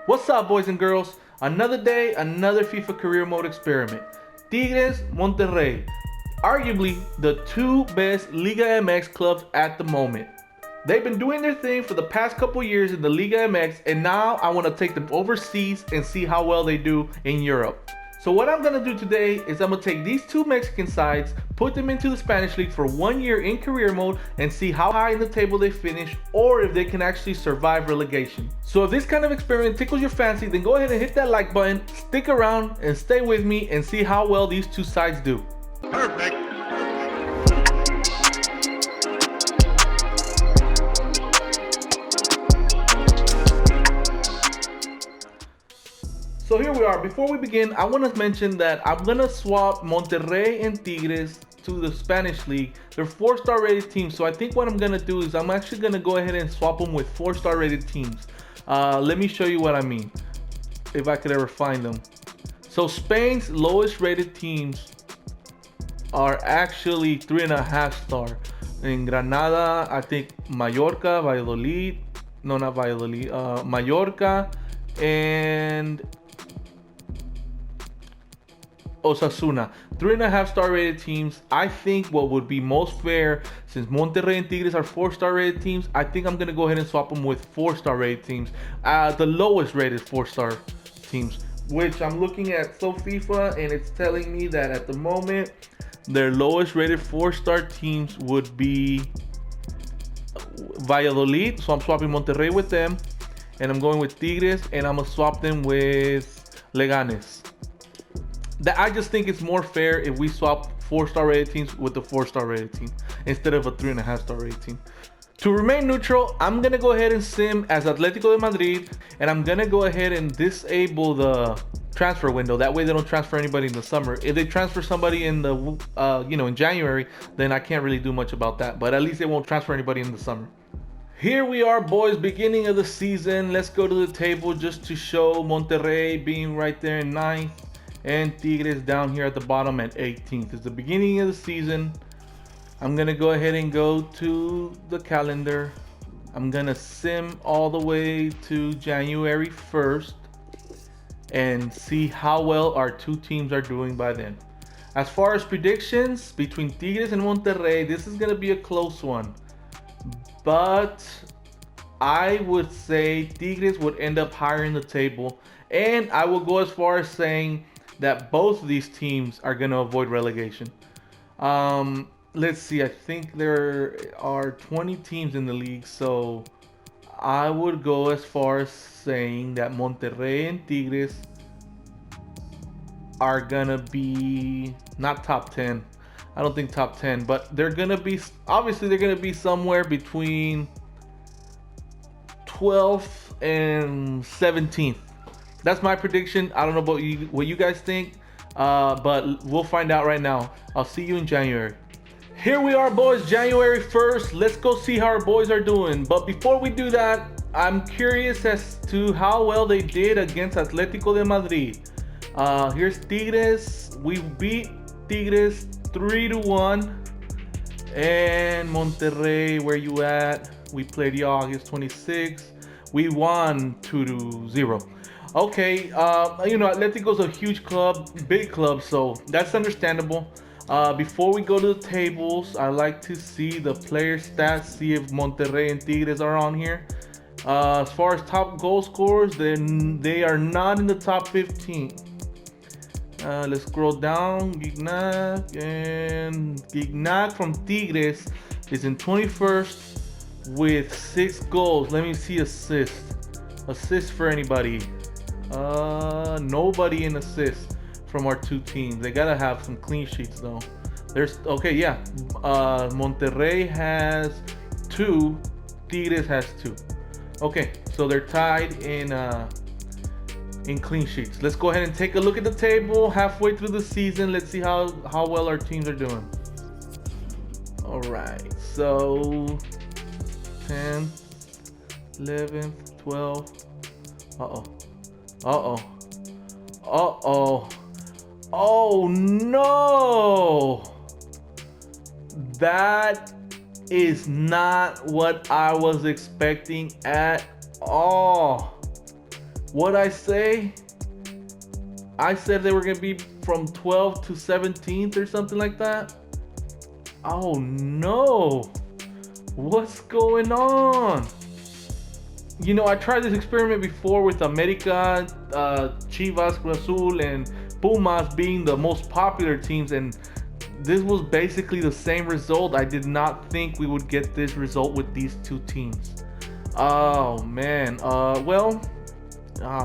What's up, boys and girls? Another day, another FIFA career mode experiment. Tigres, Monterrey, arguably the two best Liga MX clubs at the moment. They've been doing their thing for the past couple years in the Liga MX, and now I want to take them overseas and see how well they do in Europe. So what I'm going to do today is I'm going to take these two Mexican sides, put them into the Spanish League for 1 year in career mode, and see how high in the table they finish, or if they can actually survive relegation. So if this kind of experiment tickles your fancy, then go ahead and hit that like button, stick around, and stay with me and see how well these two sides do. Perfect. So here we are. Before we begin, I want to mention that I'm going to swap Monterrey and Tigres to the Spanish League. They're 4-star rated teams, so I think what I'm going to do is I'm actually going to go ahead and swap them with 4-star rated teams. Let me show you what I mean, if I could ever find them. So Spain's lowest rated teams are actually 3.5 star. In Granada, I think Mallorca, Valladolid, no, not Valladolid, Mallorca, and Osasuna, 3.5 star rated teams. I think what would be most fair, since Monterrey and Tigres are 4-star rated teams, I think I'm gonna go ahead and swap them with 4-star rated teams, the lowest rated 4-star teams, which I'm looking at FIFA, and it's telling me that at the moment their lowest rated 4-star teams would be Valladolid. So I'm swapping Monterrey with them, and I'm going with Tigres, and I'm gonna swap them with Leganes. That I just think it's more fair if we swap 4-star rated teams with the 4-star rated team instead of a 3.5 star rated team. To remain neutral, I'm gonna go ahead and sim as Atletico de Madrid, and I'm gonna go ahead and disable the transfer window. That way they don't transfer anybody in the summer. If they transfer somebody in the in January, then I can't really do much about that. But at least they won't transfer anybody in the summer. Here we are, boys, beginning of the season. Let's go to the table just to show Monterrey being right there in 9th and Tigres down here at the bottom at 18th. It's the beginning of the season. I'm gonna go ahead and go to the calendar. I'm gonna sim all the way to January 1st and see how well our two teams are doing by then. As far as predictions between Tigres and Monterrey, this is gonna be a close one, but I would say Tigres would end up higher in the table, and I will go as far as saying that both of these teams are going to avoid relegation. Let's see, I think there are 20 teams in the league, so I would go as far as saying that Monterrey and Tigres are going to be not top 10. I don't think top 10, but they're going to be, obviously they're going to be somewhere between 12th and 17th. That's my prediction. I don't know about you, what you guys think, but we'll find out right now. I'll see you in January. Here we are, boys, January 1st. Let's go see how our boys are doing. But before we do that, I'm curious as to how well they did against Atletico de Madrid. Here's Tigres. We beat Tigres 3-1. And Monterrey, where you at? We played August 26th. We won 2-0. Okay, Atletico's a huge club, big club, so that's understandable. Before we go to the tables, I like to see the player stats, see if Monterrey and Tigres are on here. As far as top goal scorers, then they are not in the top 15. Let's scroll down. Gignac from Tigres is in 21st with 6 goals. Let me see assists for anybody. Nobody in assists from our two teams. They gotta have some clean sheets though. Monterrey has 2, Tigres has 2. Okay, so they're tied in clean sheets. Let's go ahead and take a look at the table halfway through the season. Let's see how well our teams are doing. All right, so 10th, 11th, 12th. Oh no! That is not what I was expecting at all. What I say? I said they were gonna be from 12th to 17th or something like that. Oh no! What's going on? You know, I tried this experiment before with America, Chivas, Cruz Azul, and Pumas being the most popular teams, and this was basically the same result. I did not think we would get this result with these two teams. Oh man. Oh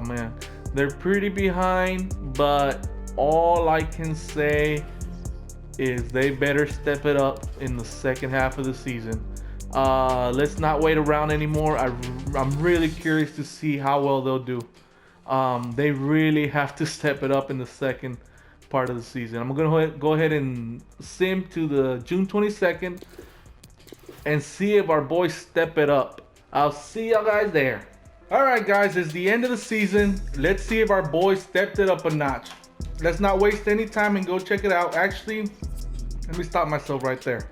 man. They're pretty behind, but all I can say is they better step it up in the second half of the season. Let's not wait around anymore. I'm really curious to see how well they'll do. They really have to step it up in the second part of the season. I'm gonna go ahead and sim to the June 22nd and see if our boys step it up. I'll see y'all guys there. Alright guys, it's the end of the season. Let's see if our boys stepped it up a notch. Let's not waste any time and go check it out. Actually, let me stop myself right there.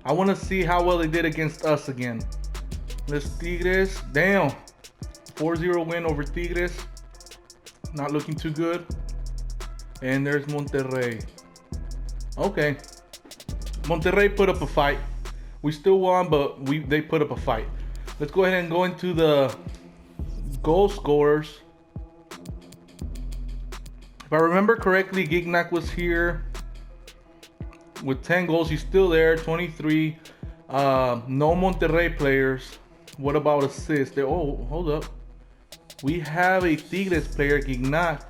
I want to see how well they did against us again. Let's Tigres. Damn. 4-0 win over Tigres. Not looking too good. And there's Monterrey. Okay. Monterrey put up a fight. We still won, but they put up a fight. Let's go ahead and go into the goal scorers. If I remember correctly, Gignac was here with 10 goals. He's still there, 23. No Monterrey players. What about assists? Oh, hold up. We have a Tigres player, Gignac,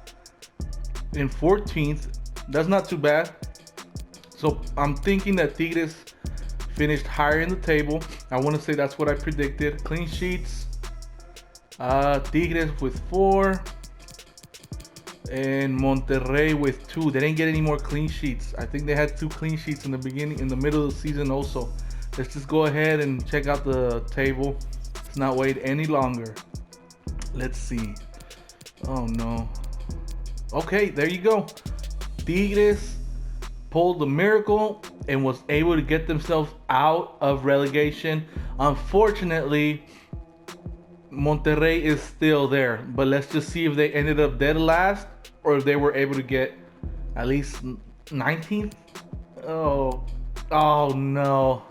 in 14th. That's not too bad. So I'm thinking that Tigres finished higher in the table. I want to say that's what I predicted. Clean sheets. Tigres with 4. And Monterrey with 2. They didn't get any more clean sheets. I think they had 2 clean sheets in the beginning, in the middle of the season also. Let's just go ahead and check out the table. Let's not wait any longer. Let's see. Oh no. Okay, there you go. Tigres pulled the miracle and was able to get themselves out of relegation. Unfortunately, Monterrey is still there, but let's just see if they ended up dead last or if they were able to get at least 19th. Oh no.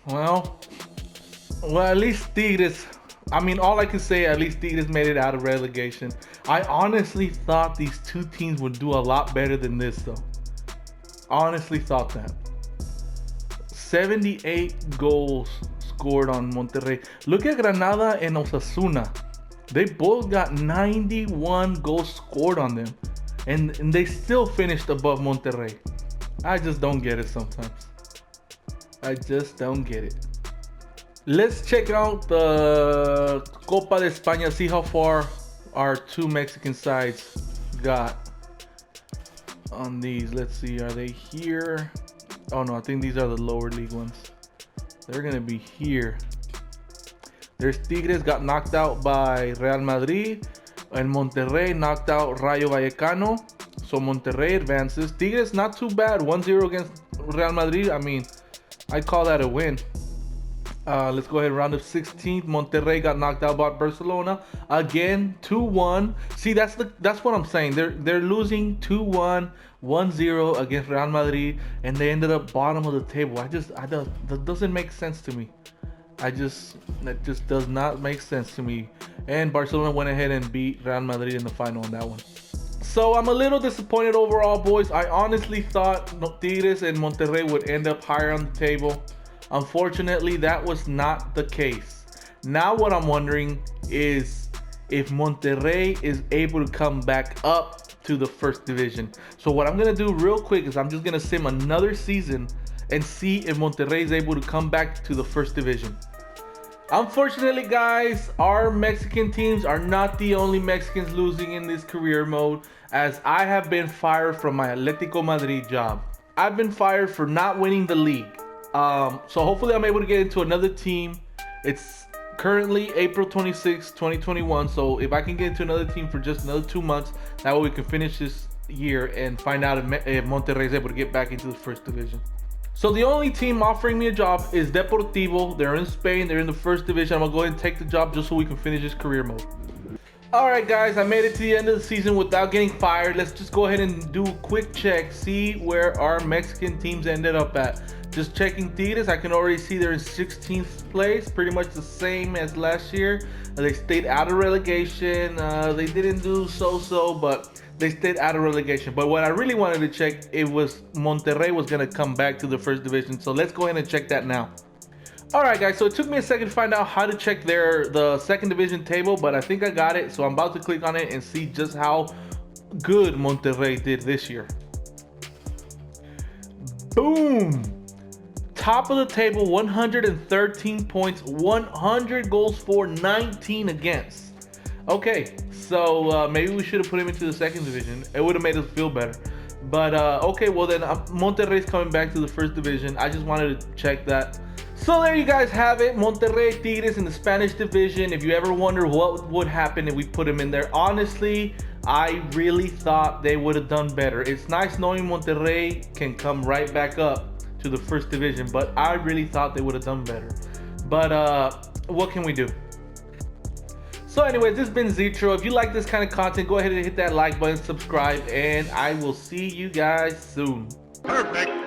Well, at least Tigres. I mean, all I can say, at least Tigres made it out of relegation. I honestly thought these two teams would do a lot better than this, though. Honestly thought that. 78 goals scored on Monterrey. Look at Granada and Osasuna. They both got 91 goals scored on them. And they still finished above Monterrey. I just don't get it sometimes. I just don't get it. Let's check out the Copa de España, see how far our two Mexican sides got on these. Let's see, are they here? Oh no, I think these are the lower league ones. They're gonna be here. There's Tigres, got knocked out by Real Madrid, and Monterrey knocked out Rayo Vallecano. So Monterrey advances. Tigres not too bad, 1-0 against Real Madrid. I mean, I call that a win. Let's go ahead, round of 16th. Monterrey got knocked out by Barcelona again, 2-1. See, that's what I'm saying. They're losing 2-1, 1-0 against Real Madrid, and they ended up bottom of the table. That doesn't make sense to me. That just does not make sense to me. And Barcelona went ahead and beat Real Madrid in the final on that one. So I'm a little disappointed overall, boys. I honestly thought Tigres and Monterrey would end up higher on the table. Unfortunately, that was not the case. Now what I'm wondering is if Monterrey is able to come back up to the first division. So what I'm going to do real quick is I'm just going to sim another season and see if Monterrey is able to come back to the first division. Unfortunately, guys, our Mexican teams are not the only Mexicans losing in this career mode, as I have been fired from my Atletico Madrid job. I've been fired for not winning the league. So hopefully I'm able to get into another team. It's currently April 26, 2021. So if I can get into another team for just another 2 months, that way we can finish this year and find out if Monterrey is able to get back into the first division. So the only team offering me a job is Deportivo. They're in Spain. They're in the first division. I'm going to go ahead and take the job just so we can finish this career mode. All right, guys, I made it to the end of the season without getting fired. Let's just go ahead and do a quick check, see where our Mexican teams ended up at. Just checking Tigres, I can already see they're in 16th place, pretty much the same as last year. They stayed out of relegation. They didn't do so-so, but they stayed out of relegation. But what I really wanted to check, it was Monterrey was gonna come back to the first division. So let's go ahead and check that now. Alright guys, so it took me a second to find out how to check the second division table, but I think I got it. So I'm about to click on it and see just how good Monterrey did this year. Boom! Top of the table, 113 points, 100 goals for, 19 against. Okay, so maybe we should have put him into the second division. It would have made us feel better. But okay, well then Monterrey's coming back to the first division. I just wanted to check that. So there you guys have it, Monterrey Tigres in the Spanish division. If you ever wonder what would happen if we put them in there, honestly, I really thought they would have done better. It's nice knowing Monterrey can come right back up to the first division, but I really thought they would have done better. But what can we do? So anyways, this has been Zitro. If you like this kind of content, go ahead and hit that like button, subscribe, and I will see you guys soon. Perfect.